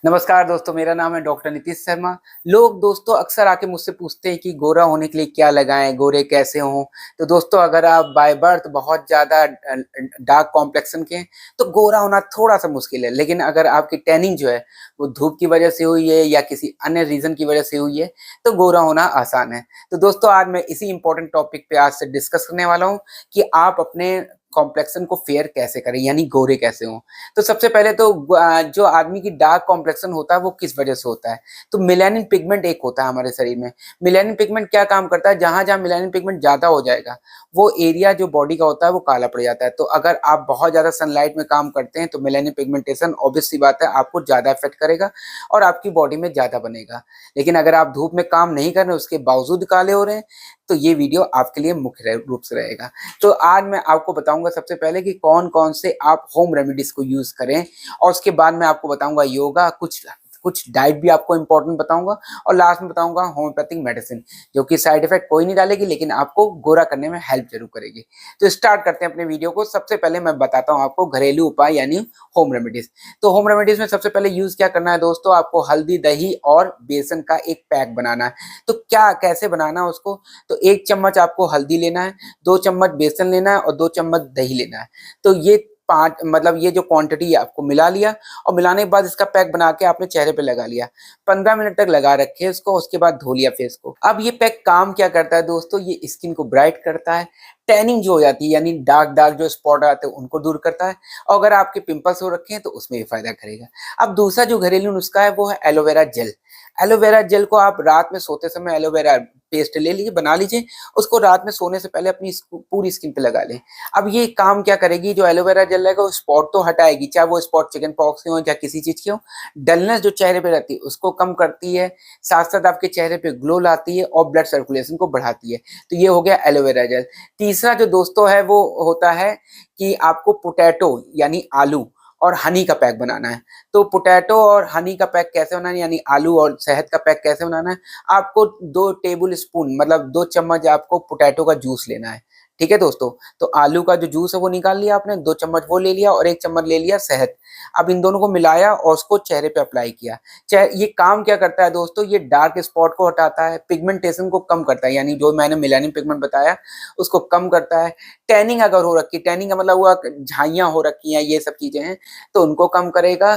नमस्कार दोस्तों, मेरा नाम है डॉक्टर नीतीश शर्मा। लोग दोस्तों अक्सर आके मुझसे पूछते हैं कि गोरा होने के लिए क्या लगाएं, गोरे कैसे हों। तो दोस्तों अगर आप बाय बर्थ बहुत ज़्यादा डार्क कॉम्प्लेक्शन के हैं तो गोरा होना थोड़ा सा मुश्किल है। लेकिन अगर आपकी टैनिंग जो है वो धूप की वजह से हुई है या किसी अन्य रीज़न की वजह से हुई है तो गोरा होना आसान है। तो दोस्तों आज मैं इसी इंपॉर्टेंट टॉपिक पे आज से डिस्कस करने वाला हूँ कि आप अपने कॉम्प्लेक्शन को फेयर कैसे करें, यानी गोरे कैसे हों। तो सबसे पहले तो जो आदमी की डार्क कॉम्प्लेक्शन होता है वो किस वजह से होता है। तो मेलानिन पिगमेंट एक होता है हमारे शरीर में। मेलानिन पिगमेंट क्या काम करता है, जहां जहां मेलानिन पिगमेंट ज्यादा हो जाएगा वो एरिया जो बॉडी का होता है वो काला पड़ जाता है। तो अगर आप बहुत ज्यादा सनलाइट में काम करते हैं तो मेलानिन पिगमेंटेशन ऑब्वियस सी बात है आपको ज्यादा इफेक्ट करेगा और आपकी बॉडी में ज्यादा बनेगा। लेकिन अगर आप धूप में काम नहीं कर रहे उसके बावजूद काले हो रहे हैं तो ये वीडियो आपके लिए मुख्य रूप से रहेगा। तो आज मैं आपको बताऊंगा सबसे पहले कि कौन कौन से आप होम रेमेडीज को यूज करें, और उसके बाद मैं आपको बताऊंगा योगा, कुछ कुछ डाइट भी आपको इंपॉर्टेंट बताऊंगा, और लास्ट में बताऊंगा होम्योपैथिक मेडिसिन जो कि साइड इफेक्ट कोई नहीं डालेगी लेकिन आपको गोरा करने में हेल्प जरूर करेगी। तो स्टार्ट करते हैं अपने वीडियो को। सबसे पहले मैं बताता हूं आपको घरेलू उपाय यानी होम रेमेडीज। तो होम रेमेडीज में सबसे पहले यूज क्या करना है दोस्तों, आपको हल्दी, दही और बेसन का एक पैक बनाना है। तो क्या कैसे बनाना है उसको, तो 1 चम्मच आपको हल्दी लेना है, 2 चम्मच बेसन लेना है और 2 चम्मच दही लेना है। तो ये पांच मतलब ये जो क्वांटिटी है आपको मिला लिया और मिलाने के बाद इसका पैक बना के आपने चेहरे पे लगा लिया। 15 मिनट तक लगा रखे इसको, उसके बाद धो लिया फेस को। अब ये पैक काम क्या करता है दोस्तों, ये स्किन को ब्राइट करता है, टैनिंग जो हो जाती है यानी डार्क डार्क जो स्पॉट आते हैं उनको दूर करता है, और अगर आपके पिंपल्स हो रखे हैं तो उसमें भी फायदा करेगा। अब दूसरा जो घरेलू नुस्खा है वो है एलोवेरा जेल। एलोवेरा जेल को आप रात में सोते समय एलोवेरा पेस्ट ले लीजिए, बना लीजिए, उसको रात में सोने से पहले अपनी पूरी स्किन पे लगा लें। अब ये काम क्या करेगी, जो एलोवेरा जेल रहेगा वो स्पॉट तो हटाएगी, चाहे वो स्पॉट चिकन पॉक्स के हो या किसी चीज के हो। डलनेस जो चेहरे पे रहती है उसको कम करती है, साथ साथ आपके चेहरे पे ग्लो लाती है और ब्लड सर्कुलेशन को बढ़ाती है। तो ये हो गया एलोवेरा जेल। तीसरा जो दोस्तों है वो होता है कि आपको पोटैटो यानी आलू और हनी का पैक बनाना है। तो पोटैटो और हनी का पैक कैसे बनाना है, यानी आलू और शहद का पैक कैसे बनाना है, आपको 2 टेबल स्पून मतलब 2 चम्मच आपको पोटैटो का जूस लेना है। ठीक है दोस्तों, तो आलू का जो जूस है वो निकाल लिया आपने, 2 चम्मच वो ले लिया और 1 चम्मच ले लिया शहद। अब इन दोनों को मिलाया और उसको चेहरे पे अप्लाई किया। ये काम क्या करता है दोस्तों, ये डार्क स्पॉट को हटाता है, पिगमेंटेशन को कम करता है, यानी जो मैंने मेलानिन पिगमेंट बताया उसको कम करता है। टैनिंग अगर हो रखी, टैनिंग का मतलब हुआ झाइयां हो रखी हैं, ये सब चीजें हैं तो उनको कम करेगा।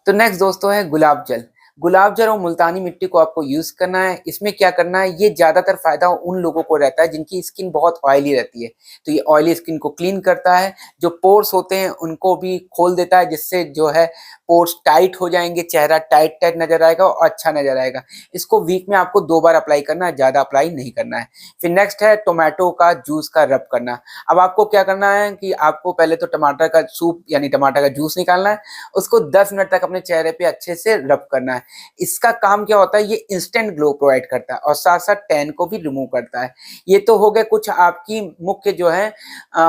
तो नेक्स्ट दोस्तों है गुलाब जल। गुलाब जल और मुल्तानी मिट्टी को आपको यूज करना है। इसमें क्या करना है, ये ज्यादातर फायदा उन लोगों को रहता है जिनकी स्किन बहुत ऑयली रहती है। तो ये ऑयली स्किन को क्लीन करता है, जो पोर्स होते हैं उनको भी खोल देता है, जिससे जो है पोर्स टाइट हो जाएंगे, चेहरा टाइट टाइट नजर आएगा और अच्छा नजर आएगा। इसको वीक में आपको 2 बार अप्लाई करना है, ज्यादा अप्लाई नहीं करना है। फिर नेक्स्ट है टोमेटो का जूस का रब करना। अब आपको क्या करना है कि आपको पहले तो टमाटर का सूप यानी टमाटर का जूस निकालना है, उसको 10 मिनट तक अपने चेहरे पे अच्छे से रब करना है। इसका काम क्या होता है, ये इंस्टेंट ग्लो प्रोवाइड करता है और साथ साथ टैन को भी रिमूव करता है। ये तो हो गए कुछ आपकी मुख्य जो है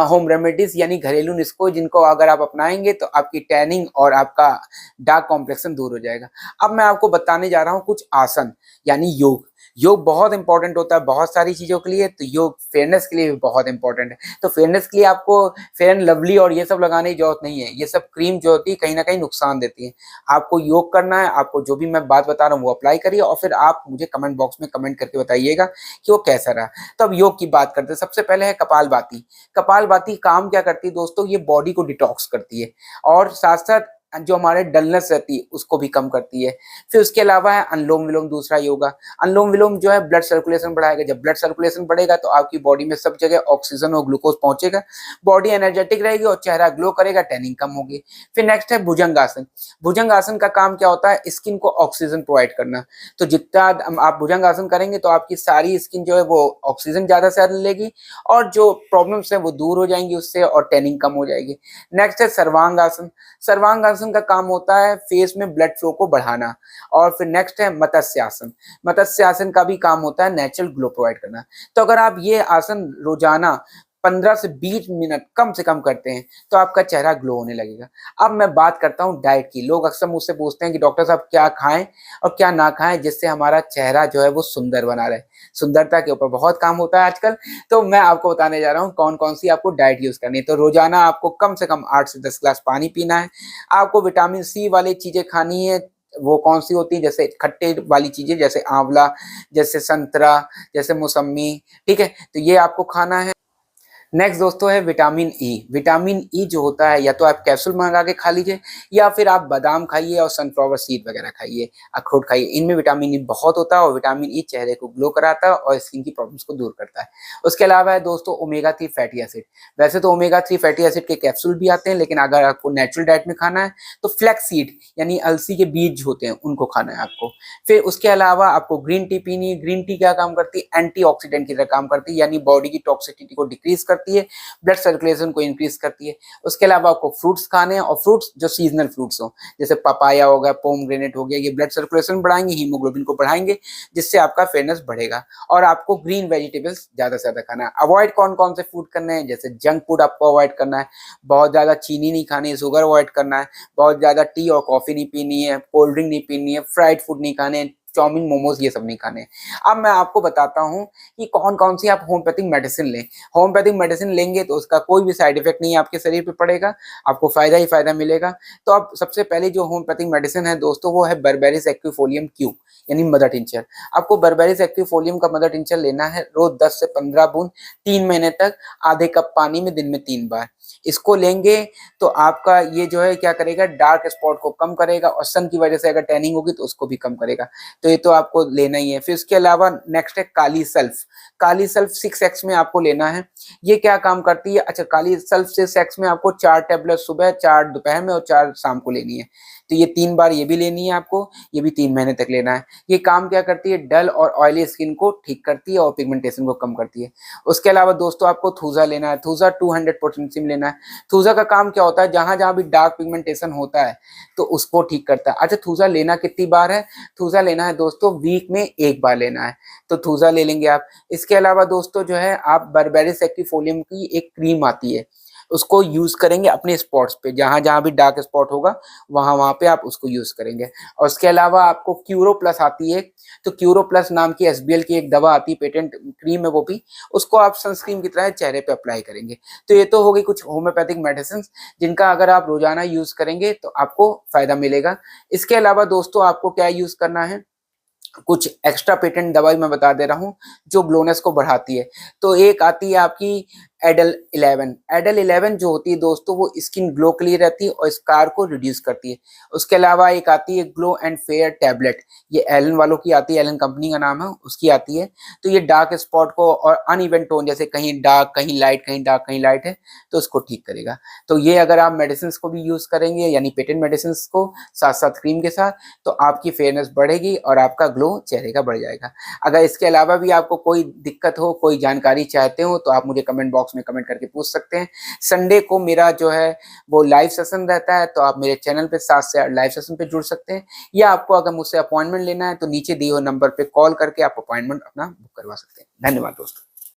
होम रेमेडीज यानी घरेलू नुस्खे, जिनको अगर आप अपनाएंगे तो आपकी टैनिंग और आपका डार्क कॉम्प्लेक्शन दूर हो जाएगा। अब मैं आपको बताने जा रहा हूँ कुछ आसन यानी योग। योग बहुत इंपॉर्टेंट होता है बहुत सारी चीजों के लिए, तो योग फेयरनेस के लिए भी बहुत इंपॉर्टेंट है। तो फेयरनेस के लिए आपको फेयर एंड लवली और ये सब लगाने की जरूरत नहीं है, ये सब क्रीम जो होती है कहीं ना कहीं नुकसान देती है। आपको योग करना है, आपको जो भी मैं बात बता रहा हूँ वो अप्लाई करिए और फिर आप मुझे कमेंट बॉक्स में कमेंट करके बताइएगा कि वो कैसा रहा। तो अब योग की बात करते हैं। सबसे पहले है कपालभाति। कपालभाति काम क्या करती है दोस्तों, ये बॉडी को डिटॉक्स करती है और साथ साथ जो हमारे डलनेस रहती है उसको भी कम करती है। फिर उसके अलावा है अनुलोम विलोम, दूसरा योगा। अनुलोम विलोम जो है ब्लड सर्कुलेशन बढ़ाएगा, जब ब्लड सर्कुलेशन बढ़ेगा तो आपकी बॉडी में सब जगह ऑक्सीजन और ग्लूकोज पहुंचेगा, बॉडी एनर्जेटिक रहेगी और चेहरा ग्लो करेगा, टैनिंग कम होगी। फिर नेक्स्ट है भुजंगासन। भुजंगासन का काम क्या होता है, स्किन को ऑक्सीजन प्रोवाइड करना। तो जितना आप भुजंगासन करेंगे तो आपकी सारी स्किन जो है वो ऑक्सीजन ज्यादा से ज्यादा लेगी और जो प्रॉब्लम्स है वो दूर हो जाएंगी उससे और टैनिंग कम हो जाएगी। नेक्स्ट है सर्वांगासन। सर्वांगासन का काम होता है फेस में ब्लड फ्लो को बढ़ाना। और फिर नेक्स्ट है मत्स्यासन। मत्स्यासन का भी काम होता है नेचुरल ग्लो प्रोवाइड करना। तो अगर आप ये आसन रोजाना 15 से 20 मिनट कम से कम करते हैं तो आपका चेहरा ग्लो होने लगेगा। अब मैं बात करता हूँ डाइट की। लोग अक्सर मुझसे पूछते हैं कि डॉक्टर साहब क्या खाएं और क्या ना खाएं जिससे हमारा चेहरा जो है वो सुंदर बना रहे। सुंदरता के ऊपर बहुत काम होता है आजकल, तो मैं आपको बताने जा रहा हूँ कौन कौन सी आपको डाइट यूज करनी है। तो रोजाना आपको कम से कम 8 से 10 गिलास पानी पीना है। आपको विटामिन सी वाली चीजें खानी है, वो कौन सी होती है, जैसे खट्टे वाली चीजें, जैसे आंवला, जैसे संतरा, जैसे मौसमी, ठीक है, तो ये आपको खाना है। नेक्स्ट दोस्तों है विटामिन ई। विटामिन ई जो होता है, या तो आप कैप्सूल मंगा के खा लीजिए, या फिर आप बादाम खाइए और सनफ्लावर सीड वगैरह खाइए, अखरोट खाइए। इनमें विटामिन ई बहुत होता है, और विटामिन ई चेहरे को ग्लो कराता है और स्किन की प्रॉब्लम्स को दूर करता है। उसके अलावा है दोस्तों ओमेगा 3 फैटी एसिड। वैसे तो ओमेगा 3 फैटी एसिड के कैप्सूल भी आते हैं, लेकिन अगर आपको नेचुरल डाइट में खाना है तो फ्लैक्स सीड यानी अलसी के बीज होते हैं, उनको खाना है आपको। फिर उसके अलावा आपको ग्रीन टी पीनी है। ग्रीन टी क्या काम करती है, एंटीऑक्सीडेंट की तरह काम करती है, यानी बॉडी की टॉक्सिसिटी को डिक्रीज करती है, ब्लड सर्कुलेशन को इंक्रीज करती है। उसके अलावा आपको फ्रूट्स खाने हैं, और फ्रूट्स जो सीजनल फ्रूट्स हो, जैसे पपाया हो गया, पोमग्रेनेट हो गया, ये ब्लड सर्कुलेशन बढ़ाएंगे, हीमोग्लोबिन को बढ़ाएंगे, जिससे आपका फेयरनेस बढ़ेगा। और आपको ग्रीन वेजिटेबल्स ज्यादा से ज्यादा खाना है। अवॉइड कौन कौन से फूड करने हैं, जैसे जंक फूड आपको अवॉइड करना है, बहुत ज्यादा चीनी नहीं खानी है, शुगर अवॉइड करना है, बहुत ज्यादा टी और कॉफी नहीं पीनी है, कोल्ड ड्रिंक नहीं पीनी है, फ्राइड फूड नहीं खाने हैं, चाउमीन मोमोज ये सब नहीं खाने। अब मैं आपको बताता हूं कि कौन कौन सी आप होम्योपैथिक मेडिसिन लें। होम्योपैथिक मेडिसिन लेंगे तो उसका कोई भी साइड इफेक्ट नहीं आपके शरीर पे पड़ेगा, आपको फायदा ही फायदा मिलेगा। तो अब सबसे पहले जो होम्योपैथिक मेडिसिन है दोस्तों, वो है बर्बेरिस एक्विफोलियम क्यू, यानी मदर टिंचर। आपको बर्बेरिस एक्विफोलियम का मदर टिंचर लेना है रोज 10 से 15 बूंद 3 महीने तक, आधे कप पानी में दिन में 3 बार। इसको लेंगे तो आपका ये जो है क्या करेगा, डार्क स्पॉट को कम करेगा, और सन की वजह से अगर टैनिंग होगी तो उसको भी कम करेगा। तो ये तो आपको लेना ही है। फिर इसके अलावा नेक्स्ट है kali sulph. Kali sulph 6x में आपको लेना है। ये क्या काम करती है, अच्छा, काली सल्फ 6x में आपको 4 टैबलेट सुबह, 4 दोपहर में और 4 शाम को लेनी है। तो ये 3 बार ये भी लेनी है आपको, ये भी 3 महीने तक लेना है। ये काम क्या करती है, डल और ऑयली स्किन को ठीक करती है और पिगमेंटेशन को कम करती है। उसके अलावा दोस्तों आपको थूजा लेना है। थूजा 200 पोटेशियम लेना है। थूजा का काम क्या होता है, जहां जहां भी डार्क पिगमेंटेशन होता है तो उसको ठीक करता है। अच्छा, थूजा लेना कितनी बार है, थूजा लेना है दोस्तों वीक में 1 बार लेना है, तो थूजा ले लेंगे आप। इसके अलावा दोस्तों जो है, आप बर्बेरिस एक्विफोलियम की एक क्रीम आती है, उसको यूज करेंगे अपने स्पॉट्स पे, जहां जहां भी डार्क स्पॉट होगा वहां वहां पे आप उसको यूज करेंगे। और उसके अलावा आपको क्यूरो प्लस आती है, तो क्यूरो प्लस नाम की एसबीएल की एक दवा आती है, पेटेंट क्रीम है वो भी, उसको आप सनस्क्रीन की तरह चेहरे पे अप्लाई करेंगे। तो ये तो हो गई कुछ होम्योपैथिक मेडिसिन, जिनका अगर आप रोजाना यूज करेंगे तो आपको फायदा मिलेगा। इसके अलावा दोस्तों आपको क्या यूज करना है, कुछ एक्स्ट्रा पेटेंट दवाई मैं बता दे रहा हूँ जो ग्लोनेस को बढ़ाती है। तो एक आती है आपकी एडल 11। एडल 11 जो होती है दोस्तों, वो स्किन ग्लो के लिए रहती है और स्कार को रिड्यूस करती है। उसके अलावा एक आती है ग्लो एंड फेयर टैबलेट, ये एलन वालों की आती है, एलन कंपनी का नाम है, उसकी आती है। तो ये डार्क स्पॉट को और अनइवन टोन, जैसे कहीं डार्क कहीं लाइट, कहीं डार्क कहीं लाइट है, तो उसको ठीक करेगा। तो ये अगर आप मेडिसिन को भी यूज करेंगे, यानी पेटेंट मेडिसिन को साथ साथ क्रीम के साथ, तो आपकी फेयरनेस बढ़ेगी और आपका ग्लो चेहरे का बढ़ जाएगा। अगर इसके अलावा भी आपको कोई दिक्कत हो, कोई जानकारी चाहते हो, तो आप मुझे कमेंट बॉक्स में कमेंट करके पूछ सकते हैं। संडे को मेरा जो है वो लाइव सेशन रहता है, तो आप मेरे चैनल पे 7 से 8 लाइव सेशन पे जुड़ सकते हैं, या आपको अगर मुझसे अपॉइंटमेंट लेना है तो नीचे दिए हुए नंबर पे कॉल करके आप अपॉइंटमेंट अपना बुक करवा सकते हैं। धन्यवाद दोस्तों।